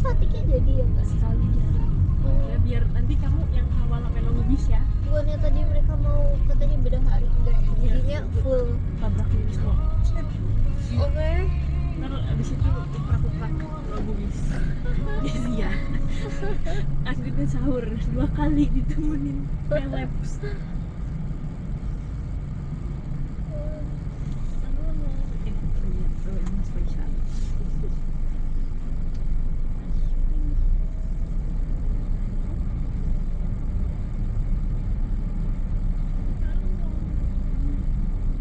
statiknya jadi ya nggak? sekali ya, biar nanti kamu yang awal sampai nunggu bis ya. Bukannya tadi mereka mau katanya beda hari enggak ya? Jadinya full. Tabrak bis lo. Oke. Ntar abis itu uprak-uprak nunggu bis. Iya. Akhirnya sahur 2 kali ditemenin pelaps. Spesial.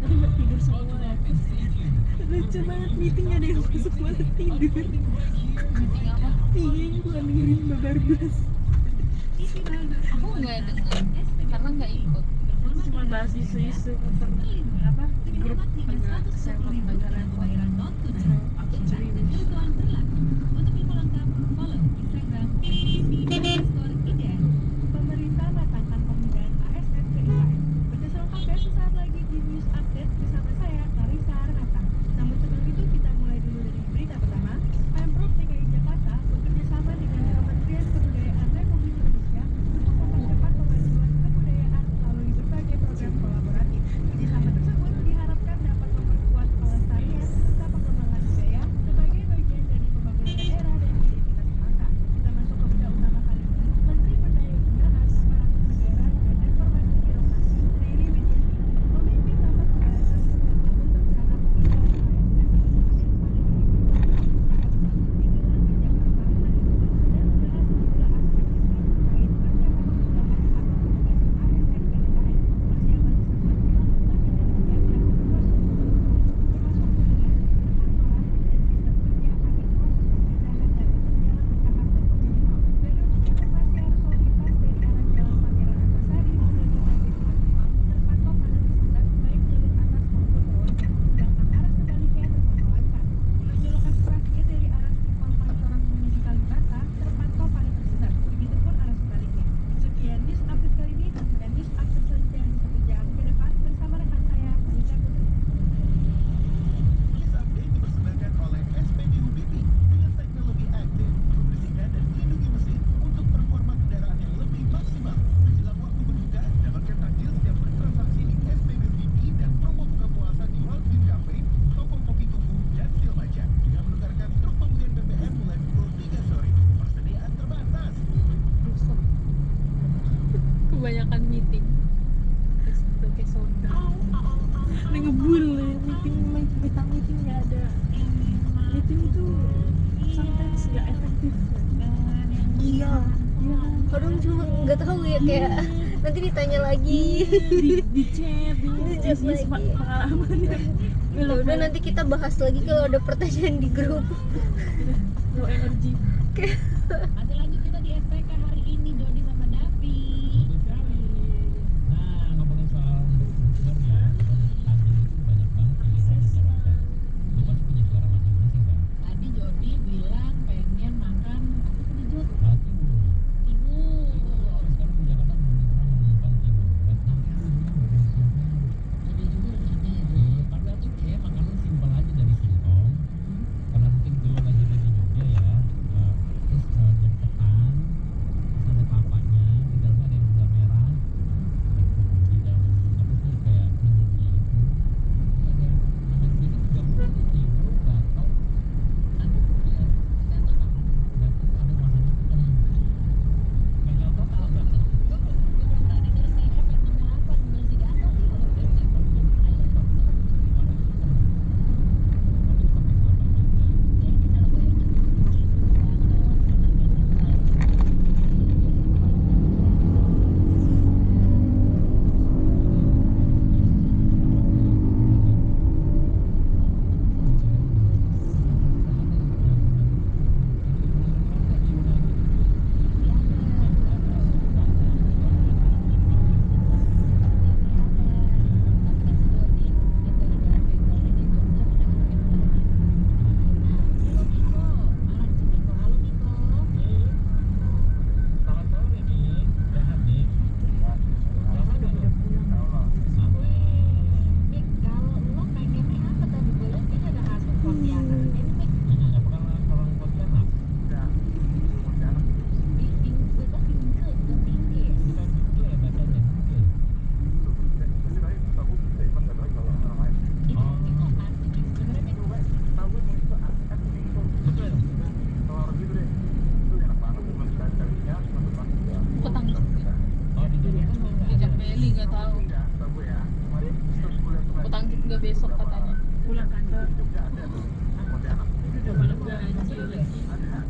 Tadi nggak tidur semua. Lucu banget, meeting ada yang masuk malah tidur. Iya, bukan dengerin babar blas. Aku nggak dengar karena nggak ikut. Cuma bahas isu-isu apa grup agak sepak negara aku ceriwis. Pemerintah matangkan pembiayaan ASN ke IKN. Baca selengkapnya sesaat lagi di News Update bersama saya, Clarissa Renata. Namun sebelum itu kita mulai dulu dari berita pertama. Pemprov DKI Jakarta bekerjasama dengan Kementerian Kebudayaan Republik Indonesia untuk mempercepat pemajuan kebudayaan melalui berbagai program kolaboratif. Kerjasama tersebut diharapkan dapat memperkuat pelestarian serta pengembangan budaya sebagai bagian dari pembangunan daerah dan identitas bangsa. Kita masuk ke berita utama kali ini. Menteri Pendayagunaan Aparatur Negara dan Reformasi Birokrasi Riri Widianti memimpin rapat pembahasan program tahun rencana pembiayaan Kebanyakan meeting. Terus kayak soda. Ini ngebul ya, meeting nggak ada. Meeting itu sometimes nggak efektif. Iya. Kadang cuma nggak tahu ya kayak nanti ditanya lagi. Di chat, Di chat lagi. Pengalamannya. Ya udah nanti kita bahas lagi kalau ada pertanyaan di grup. Low energy. Ada lagi kita di SPK hari ini Dodi sama Davi. Nah, ngomongin soal sumber ya, tadi itu banyak banget pilihan di Jakarta. Lu pasti punya suara masing-masing kan? Tadi Jody bilang pengen makan apa tadi Jod? Roti buru. Ibu. Sekarang di Jakarta belum pernah menemukan timun. Nanti lu bilang dari siapa? Ada juga rencananya ya Jod. Iya, padahal tuh kayak makanan simpel aja dari singkong. Kalau nanti gue lagi di Jogja ya, terus ada ketan, terus ada kelapanya, di dalamnya ada yang gula merah, tahu. Utang juga besok katanya. Pulang kantor. Udah malam ganjil.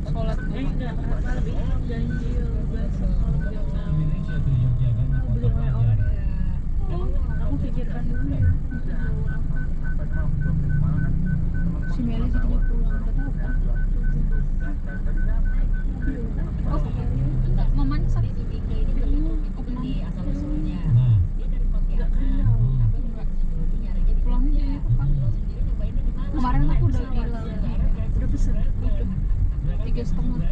Sholat Enggak, malam ini malam ganjil. Besok malam jam 6. Indonesia tuh Yogyakarta kan Beli kota oleh-oleh pelajar. ya. Aku pikirkan dulu ya. si Meli jadinya pulang nggak tahu kan. Oh, enggak, mamanya sakit. asal usulnya Nah, dia dari Pontianak tapi enggak nyarinya di Pulangnya jadi apa? lo sendiri nyobainnya di mana? Kemarin aku udah bilang Udah pesen. udah 3,5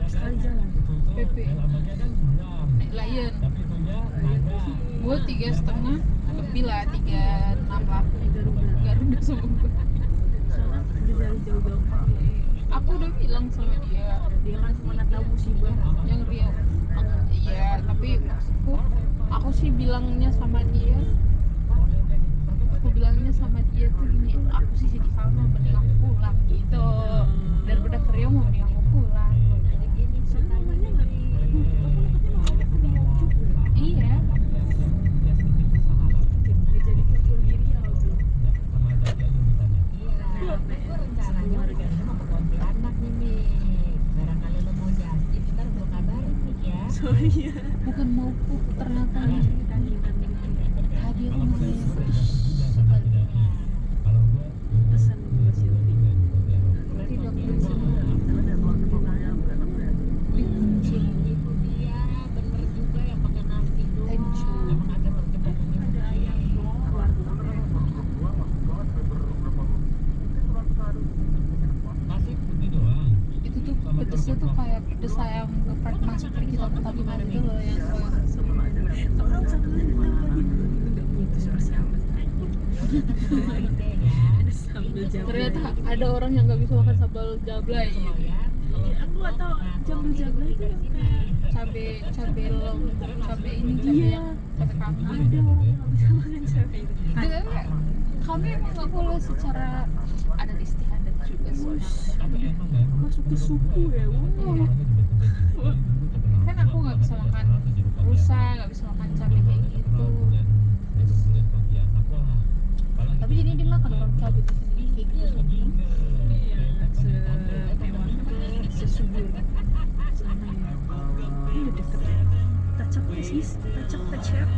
Sekali jalan. PP. alamatnya kan Guam. Lion. Tapi punya naga. Gue 3,5 lebih lah 3,6 lah. Garuda sama gue. Soalnya udah dari jauh-jauh hari. Aku udah bilang sama dia Dia kan mana tahu musibah. yang Riau. Iya, tapi maksudku aku sih bilangnya sama dia. Aku bilangnya sama dia tuh gini, aku sih jadi Salma mending aku pulang gitu. Daripada ke Riau mau mending aku pulang. jadi gini Soalnya namanya nggak. Aku nakatnya mau ke Riau juga. Iya. Udah jadi kumpul di Riau tuh. Sama Daki aja misalnya. iya gue rencananya mau ke Pontianak nih Mi barangkali lo mau jadi ntar gue kabarin nih ya Soalnya Bukan mau ternyata nih. Tadi aku Kalau nanya. udah sama tidak. Kalau gua pesan gue sih. Tidak bisa dikunci. itu dia bener juga yang pakai nasi doang Tension. emang agak terjebak Ada ayam wortel. masih putih doang. Itu tuh pedesnya tuh kayak pedes ayam geprek masuk ke kita pertama itu loh yang kayak Orang sambal ditambahin. Udah putus bersama. Ada sambal jablay. ternyata ada orang yang nggak bisa makan sambal jablay. Iya, aku nggak tahu sambal jablay itu yang kayak cabe long, cabe ini cabe Iya. yang cabe kambing. ada orang yang nggak bisa makan cabai itu. Kami emang nggak boleh secara adat istiadat juga sih. Tapi emang kan Masuk ke suku ya. Wow. orangnya juga Kan aku nggak bisa makan rusa, nggak bisa makan cabe kayak gitu. Tapi jadi dia makan orang cabe di sini kayak gitu. Iya, semewah sesubur sana ya. Ini udah deket ya. Tacap ya sis, tacap.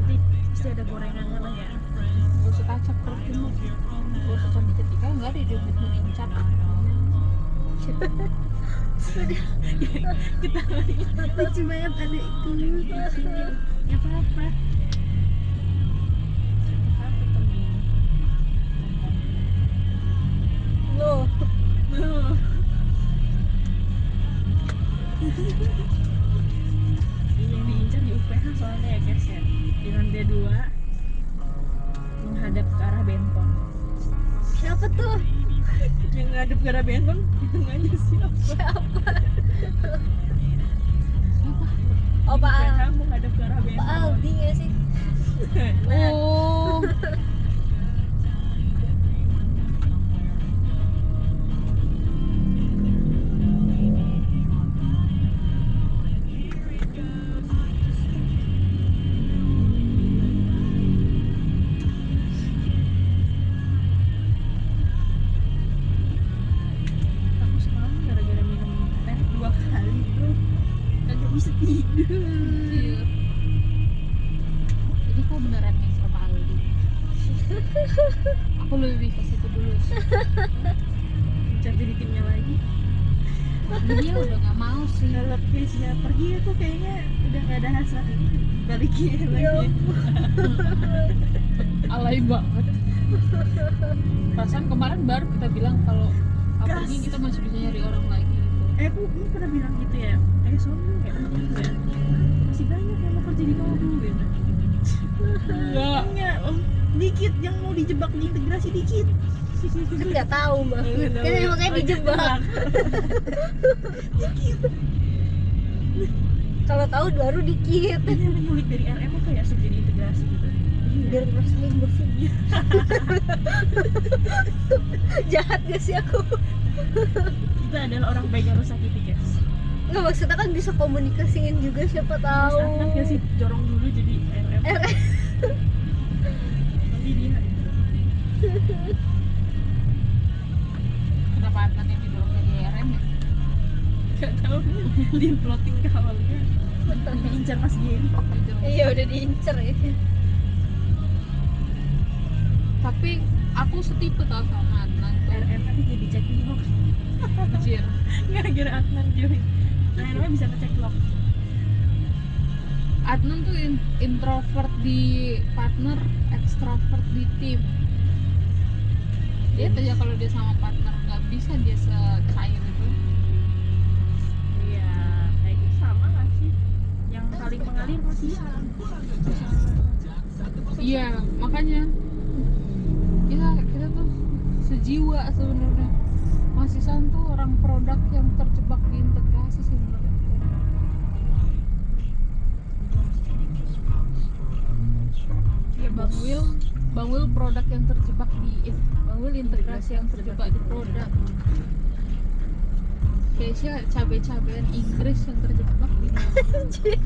Nanti pasti ada gorengannya lah ya. Gak usah kacap terus cuma gak usah sampai ketika nggak ada dia mengincar. Kita lucu banget ada itu. Ya apa-apa. Apa temen? Loh, Yang diincar di UPH soalnya ya guys ya. Di lantai 2 menghadap ke arah Benton. siapa tuh? Yang ngadep ke arah Benton hitungannya siapa? Siapa? Oh, Di Pak Al. UPH menghadap ke arah Pak Benton. Aldi nggak sih? Nah, Oh, aku semalam gara-gara minum teh 2 kali tuh kagak bisa tidur. iya. Jadi kau beneran nih sama Aldi. Aku lebih ke situ dulu sih. Cari di timnya lagi. Dia udah nggak mau sih. Kalau Krisnya pergi aku kayaknya udah gak ada hasrat ini balikin Ya lagi. Alay banget. Perasaan kemarin baru kita bilang kalau Gas. pergi kita masih bisa nyari orang lagi gitu. Aku pernah bilang gitu ya. Sombong ya anak ini ya. Masih banyak yang mau kerja di kamu dulu ya. Enggak. Enggak, dikit yang mau dijebak di integrasi dikit. Kan nggak tahu mbak. Nggak tahu Kan ya. makanya Oh, dijebak. Kalau tahu baru dikit. Ini yang nyulik dari RM apa ya sub jadi integrasi gitu. Biar wrestling bersih. Jahat gak sih aku? Kita adalah orang baik yang sakiti guys. nggak, maksudnya kan bisa komunikasiin juga, siapa tahu. Misalkan nggak sih jorong dulu jadi RM nanti dia Kenapa Adnan yang didorong jadi RM ya? nggak tahu di plotting ke awalnya diincar Mas Giri. Iya, udah diincer ya. Tapi aku setipe tau sama Adnan tuh. RM nanti jadi cek log Anjir. gara-gara Adnan join. Nah RM bisa ngecek log. Adnan tuh introvert di partner, extrovert di tim. Dia aja kalau dia sama partner nggak bisa dia secair itu. Iya kayak gitu sama nggak sih yang saling mengalir masih Iya, makanya kita tuh sejiwa sebenarnya. Mas Isan tuh orang produk yang terjebak di integrasi sih menurut aku. Ya Bang Will produk yang terjebak di Bang Will integrasi yang terjebak di produk. Keisha cabai-cabean Inggris yang terjebak di Anjir.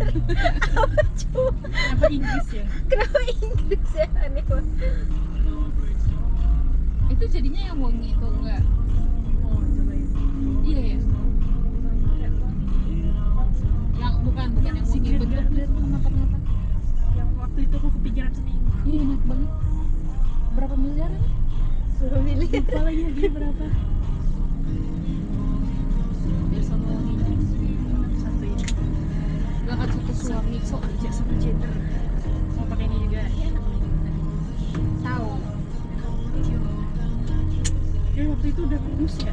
Apa coba? apa Inggris ya. Kenapa Inggris ya, aneh banget. itu jadinya yang wangi itu enggak? Oh cobain. Iya ya. Yang bukan yang wangi Secret bentuk Garden. mata-mata. Yang waktu itu aku kepikiran seminggu. Iya enak banget. Berapa miliar? Suruh milih. Lupa lagi harganya berapa. Biar sama wanginya. Satu ini. Gak akan satu suami So aja sama gender. Mau pakai ini juga. Ya, enak. tahu. Ya waktu itu udah nembus ya.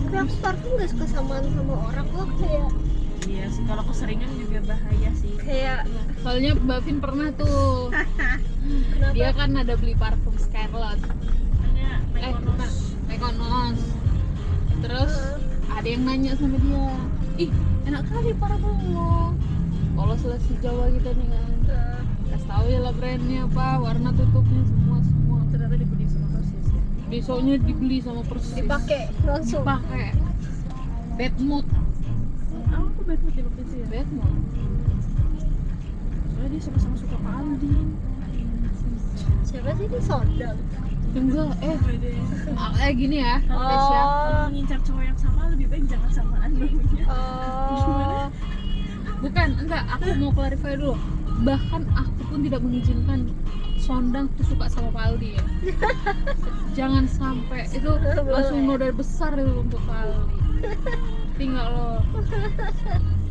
Tapi aku parfum gak suka samaan sama orang loh, kayak Iya sih kalau keseringan juga bahaya sih. Soalnya Mbak Vin pernah tuh. Kenapa? Dia kan ada beli parfum Scarlett. Hanya Bukan, Mekonos. Terus ada yang nanya sama dia, ih enak kali parfum lo. Polos Lesi Jawa gitu nih kan. Kasih tahu ya lah brandnya apa, warna tutupnya semua. ternyata dibeli sama Persis ya. Besoknya dibeli sama Persis. dipakai langsung. Dipakai. Bad mood. Aku bad mood ya waktu itu ya. Bad mood. Soalnya dia sama-sama suka Pak Aldi. Siapa sih ini Sondang? Enggak, gini ya, Oh. Tasya. Kalau ngincar cowok yang sama lebih baik jangan samaan dulunya. Oh, Bukan, enggak, aku mau clarify dulu. Bahkan aku pun tidak mengizinkan Sondang tuh suka sama Pak Aldi ya. Jangan sampai itu langsung modal besar itu untuk Pak Aldi. Tinggal lo.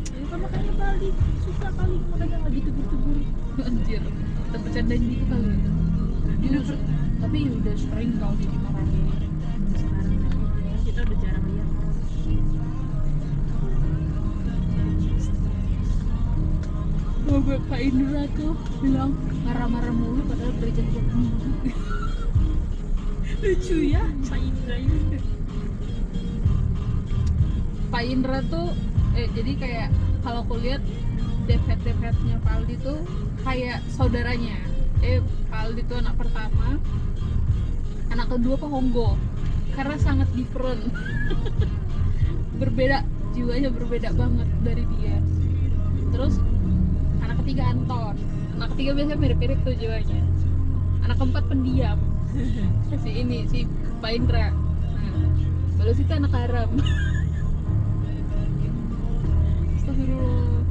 Ya kan makanya Pak Aldi suka kali makanya nggak gitu-gitu. Anjir, kita bercandain gitu kali ya. Dia tapi udah sering kau dimarahin. Sekarang ya, kita udah jarang lihat. Oh, gue Kak Indra tuh bilang marah-marah mulu padahal berjanjian mulu. Lucu ya, Saindra ini. Pak Indra tuh jadi kayak kalau aku lihat Devet-devetnya Pak Aldi tuh kayak saudaranya. Pak Aldi tuh anak pertama, anak kedua Honggo karena sangat different. Berbeda, jiwanya berbeda banget dari dia. Terus anak ketiga Anton, anak ketiga biasanya mirip-mirip tuh jiwanya. Anak keempat pendiam, si Pak Indra. Baru itu anak haram. Astagfirullah.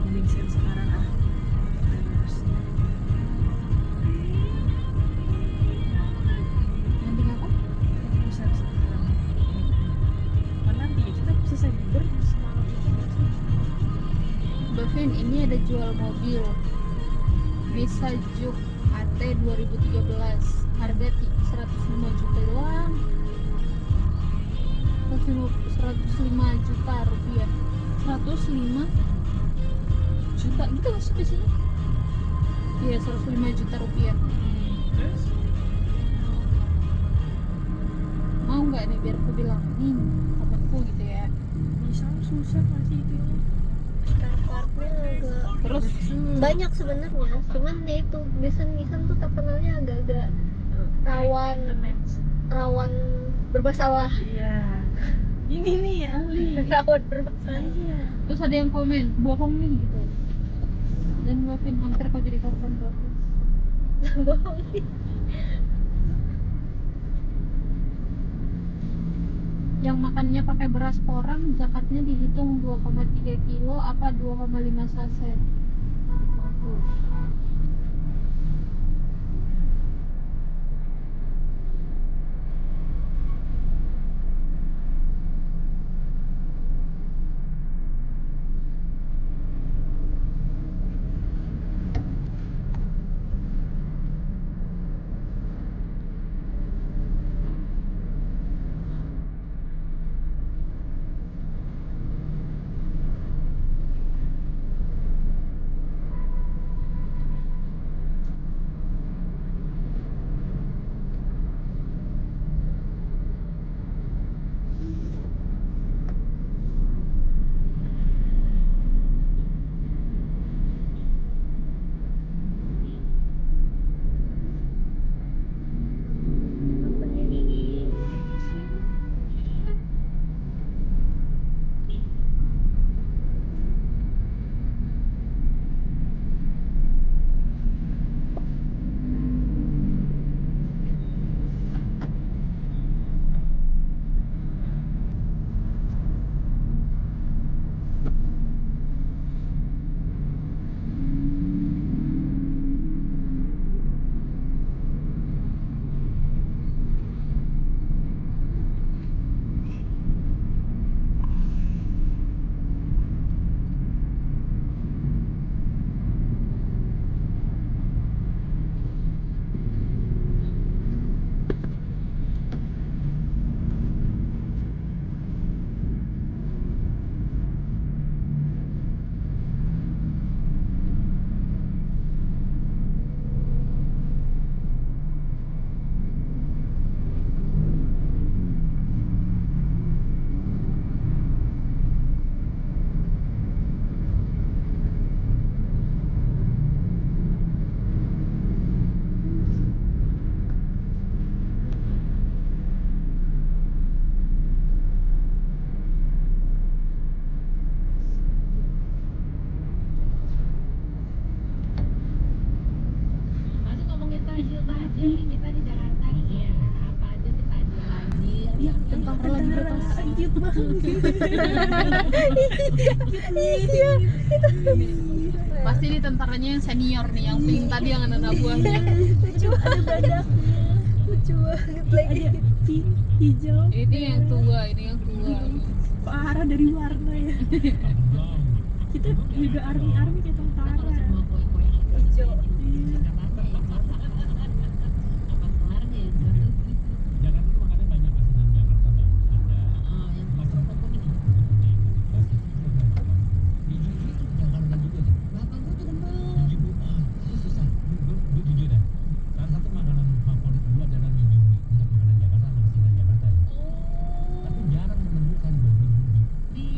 Mending sih sekarang Nanti apa? bisa sekarang. Kan nanti kita selesai bubur semalam itu nggak sih? Mbak Vin, ini ada jual mobil Bisa Juke AT 2013, harga 105 juta doang. 105 juta rupiah. 105 juta gitu nggak sih biasanya? Iya, 105 juta rupiah. Terus Mau nggak nih biar aku bilang nih temanku gitu ya. bisa susah masih itu ya. spare partnya agak Terus banyak sebenarnya, cuman ya itu Nissan tuh terkenalnya agak-agak rawan bermasalah. Iya. Ini nih Ali. Rawat bermasalah. Terus ada yang komen bohong nih gitu, dan maafin hampir kau jadi korban terus. Bohong. Yang makannya pakai beras porang zakatnya dihitung 2,3 kilo apa 2,5 saset. Tuh. Masih ngomongin tajil nih, kita di Jakarta ya. Apa aja sih tajil tajil yang Tentang religius. Lanjut banget. Iya. Pasti ini tentaranya yang senior nih, yang pink tadi yang anak buahnya. Lucu banget. Lucu banget lagi. Ada pink, hijau, Ini yang tua, ini yang tua. parah dari warna ya. Kita juga army kayak tentara. kalau semua kue-kue yang ada di Hijau. Jakarta ya. Apa kelarnya ya? Jakarta tuh makanya banyak asinan Jakarta bang. Ada Oh, yang kerupuk kuning. kuning, klasik itu ada. Di Jujur itu Jakarta juga sih. Bapak gua tuh demen. Jujur, itu susah. Gue jujur dah. Salah satu makanan favorit gue adalah mie jumbi untuk makanan Jakarta sama asinan Jakarta ya. Tapi jarang menemukan gue mie jumbi. Di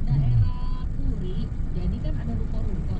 daerah Puri, jadi kan ada ruko-ruko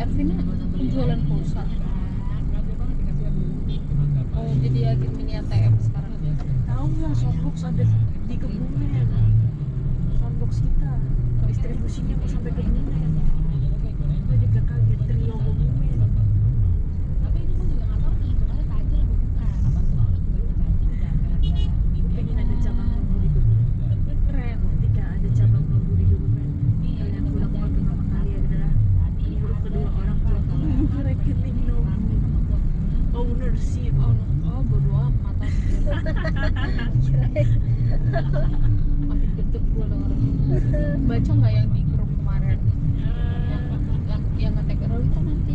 Ervina penjualan pulsa. Oh jadi lagi mini ATM sekarang. Tahu nggak Soundbox ada di Kebumen? Soundbox kita distribusinya mau sampai Kebumen. Gue juga kaget Trio Kebumen. Tapi ini pun juga nggak tahu nih kemarin tajil apa bukan. Gue pengen ada cabang Lombok di Kebumen. Keren. Ketika ada cabang Lombok di Kebumen, hal yang gue lakukan pertama kali adalah menyuruh kedua orang tua ke rekening Lombok ownership. Oh bodo amat. Makin gendut gue dengernya. Baca nggak yang di grup kemarin? Yang ngetek Rolita nanti.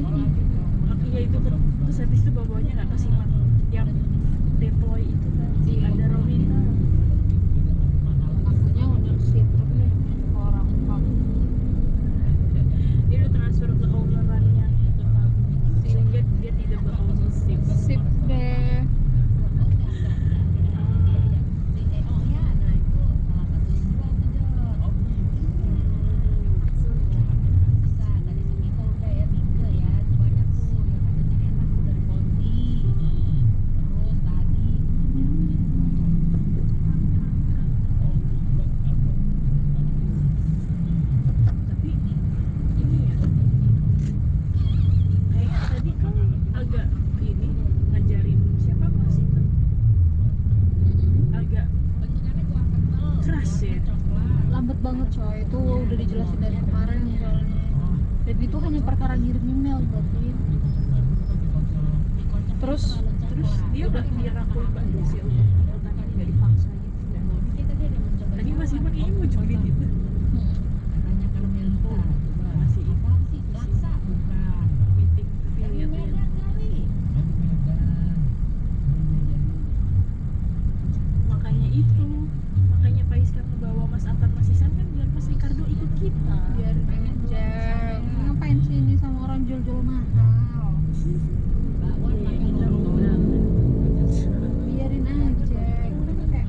Iya itu kan. Terus habis itu bawahnya nggak kasih yang deploy itu kan. Iya. Ada Rolita. Akunya udah situ deh orang kamu. Dia udah transfer ke ownerannya sehingga dia tidak ber-ownership. Sip deh. Tapi ini ya kayak tadi kan agak ini ngajarin siapa Mas itu agak keras ya. Lambat banget coy, itu udah dijelasin dari kemarin soalnya. Dan itu hanya perkara ngirim email berarti. Terus Dia udah dirangkul Mbak Desi ya udah tadi nggak dipaksa gitu. Tadi Mas Iman kayaknya mau julid itu. Katanya kalau Melita Masih apaan sih laksa bukan. meeting tapi Lagi lihat-lihat. Medan kali. Makanya Pais kan ngebawa Mas Atan Mas Isan kan biar Mas Ricardo ikut kita. biarin aja. Ngapain sih ini sama orang jual-jual mahal? Bakwan Iya, pakai kita logo. undangan. Biarin aja. Kayak udah.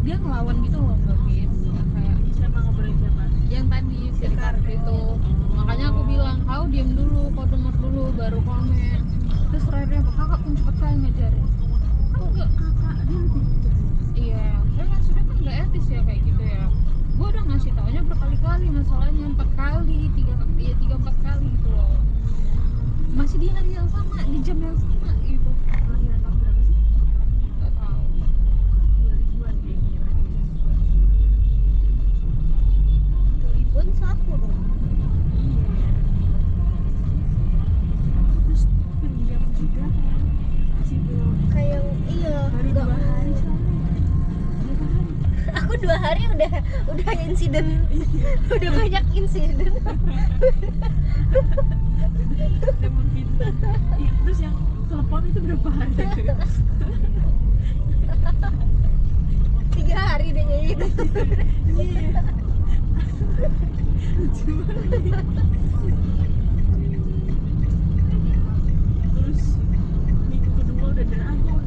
dia ngelawan gitu loh Mbak Bin, yang kayak Siapa ngobrol siapa? yang tadi si Ricardo itu. Makanya aku bilang kau diam dulu, kau denger dulu baru komen. Terus terakhirnya apa, kakak pun cepet kali ngajarin. Kan enggak, Kakak dia lebih bijak. iya saya maksudnya kan nggak etis ya kayak gitu ya. Gue udah ngasih taunya berkali-kali, masalahnya 4 kali, 3-4 kali gitu loh. Masih di hari yang sama, di jam yang sama gitu. Kelahiran tahun berapa sih? Nggak tahu. 2000-an kayaknya. 2000-an satu dong. Iya. Terus pendiam juga kan. Masih belum. Kayak iya, Baru nggak 2 hari soalnya. Berapa hari? aku 2 hari udah insiden. Udah banyak insiden. Udah memfitnah. Iya, terus yang telepon itu berapa hari? 3 hari deh kayak gitu. Iya. Lucu banget. Terus minggu kedua udah dragon.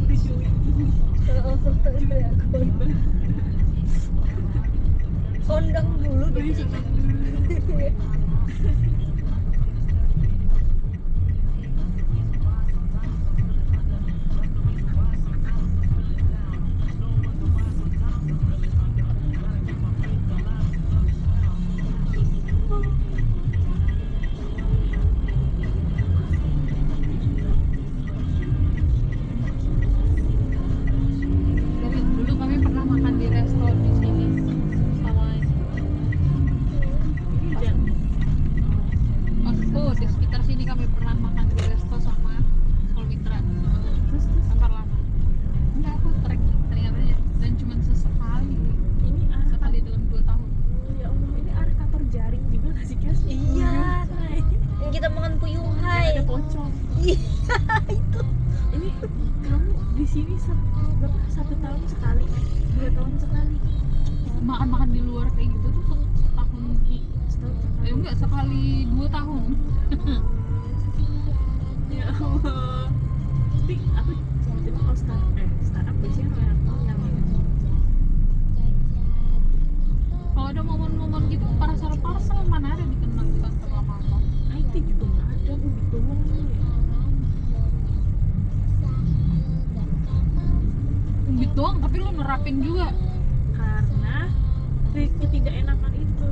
Videoin. Kondang dulu deh. Dari dulu kami pernah makan di resto di sini sama di sekitar sini kami pernah makan di resto sama Sol Mitra. Terus Antar lama. Enggak, aku trekking ternyata dan cuma sesekali ini arah sekali dalam 2 tahun. ya Allah, ini arah kantor jaring juga nggak sih Kes? Iya. Yang kita makan puyuh hai. Ada pocong. Iya, itu. Ini kamu di sini berapa? 1 tahun sekali, 2 tahun sekali, Makan-makan di luar kayak gitu tuh setahun setahun sekali. enggak sekali 2 tahun. Ya Allah. Tapi aku tiba-tiba kalau startup biasanya yang Kalau ada momen-momen gitu parcel mana ada dikenal di kantor lama-lama. IT juga nggak ada, aku ditolong ya. Duit doang tapi lu nerapin juga. Karena ketidakenakan itu,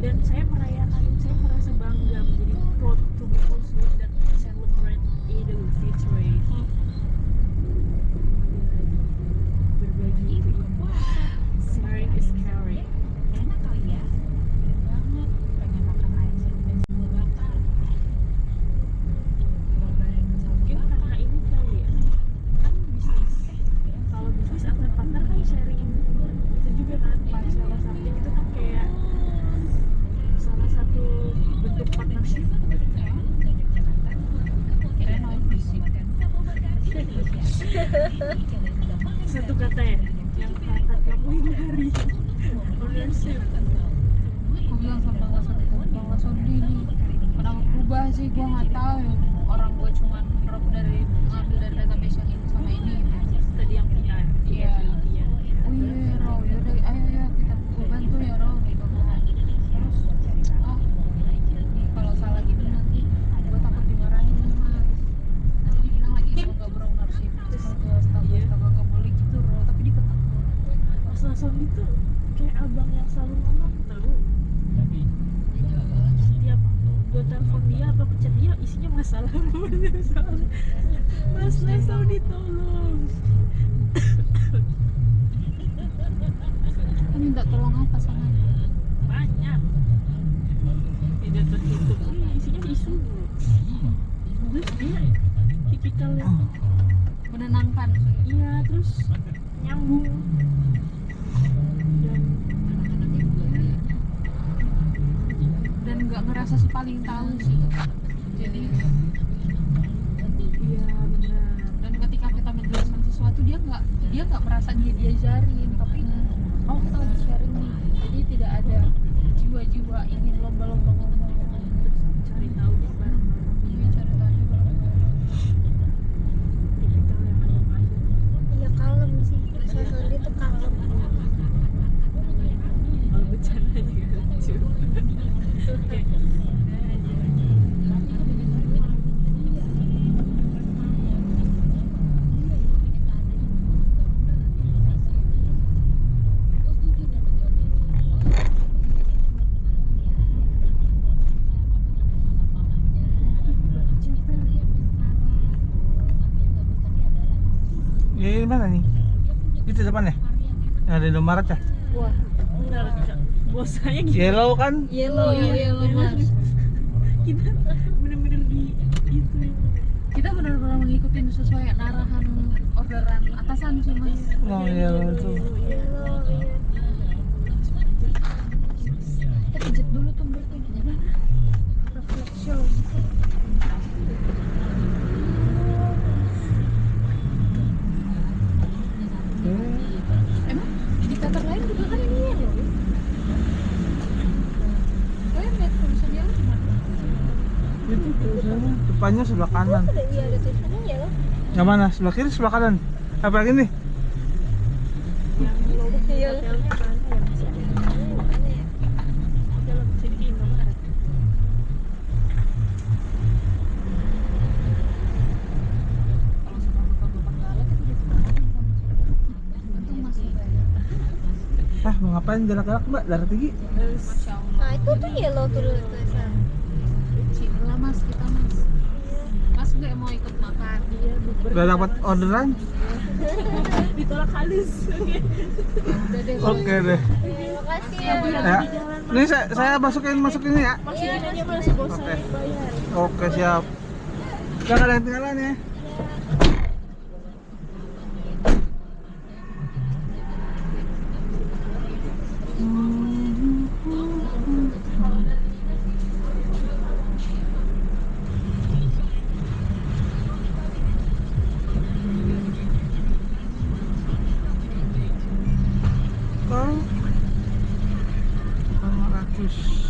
dan saya merayakan itu, saya merasa bangga menjadi proud to be Muslim dan celebrate Idul Fitri. Berbagi itu indah, sharing is caring. Enak kali ya. Banget. Pengen makan ayam sandwich sambal bakar. Gambarin sama Mungkin karena ini kali ya, kan bisnis. Kalau bisnis antar partner kan sharing itu juga kan, salah satu itu kan kayak salah satu bentuk partnership. Kirain mau bisik. Satu kata ya yang akan kamu hindari, ownership. Aku bilang sama Bang Sondi nih kenapa berubah sih, gue nggak tahu. Orang gue cuma drop dari ngambil dari database yang ini sama ini. Tadi yang punya Iya. dia. Oh iya Ro, yaudah ayo ya kita gue bantu ya Ro gitu kan. Terus ini kalau salah gini nanti gue takut dimarahin nih Mas. Nanti dibilang lagi kalau nggak berownership terus ke staff nggak boleh gitu Ro, tapi diketok. Mas Lason itu kayak abang yang selalu ngomong tahu, Tapi setiap gue telepon dia atau ngechat dia isinya masalah mulu. Mas Lason ditolong. Kan minta tolong apa sama dia? Banyak, tidak terhitung. Isinya isu mulu. Terus dia tipikal yang Menenangkan. iya, terus nyambung Dan nggak ngerasa si paling tahu sih. Jadi iya benar. dan ketika kita menjelaskan sesuatu dia nggak merasa dia diajarin, tapi oh kita lagi sharing nih, jadi tidak ada jiwa-jiwa ingin lomba-lomba ngomong. Cari tahu bareng-bareng. Iya, cari tahu bareng-bareng. Tipikal yang adem ayem. Iya Ini mana nih? Itu depannya? Yang ada Indomaret ya? Wah, benar. Bosanya gitu. Yellow kan? Yellow, Yellow, Mas. Kita bener-bener di itu. Kita benar-benar mengikuti sesuai arahan orderan atasan sih Mas. Oh yellow itu. Yellow, iya. Kita pijat dulu tuh berarti gimana? Reflection. Emang di kantor lain juga kan ini yellow ya? Kalian lihat tulisan yellow di mana? Itu tulisannya depannya sebelah kanan. Iya ada tulisannya yellow. Yang mana? Sebelah kiri, sebelah kanan? Apa yang ini? Yang logo Iya. hotelnya mana ya Mas? Mana ya? Hotel City Indomaret. Kalau sama bapak-bapak galak itu untung masih bayar. Ah, mau ngapain galak-galak mbak? Darah tinggi? Masya Allah. Nah itu tuh yellow tuh tulisan. Cina lah Mas, kita Mas. Mas nggak mau ikut makan? Iya, bubur. Udah dapat orderan? Ditolak halus. Udah deh. Oke deh. Terima kasih ya. Ya. Ini saya masukin ini ya. Masukin aja Mas, gak usah Oke. bayar. Oke siap. Jangan ada yang ketinggalan ya. Oh, 500.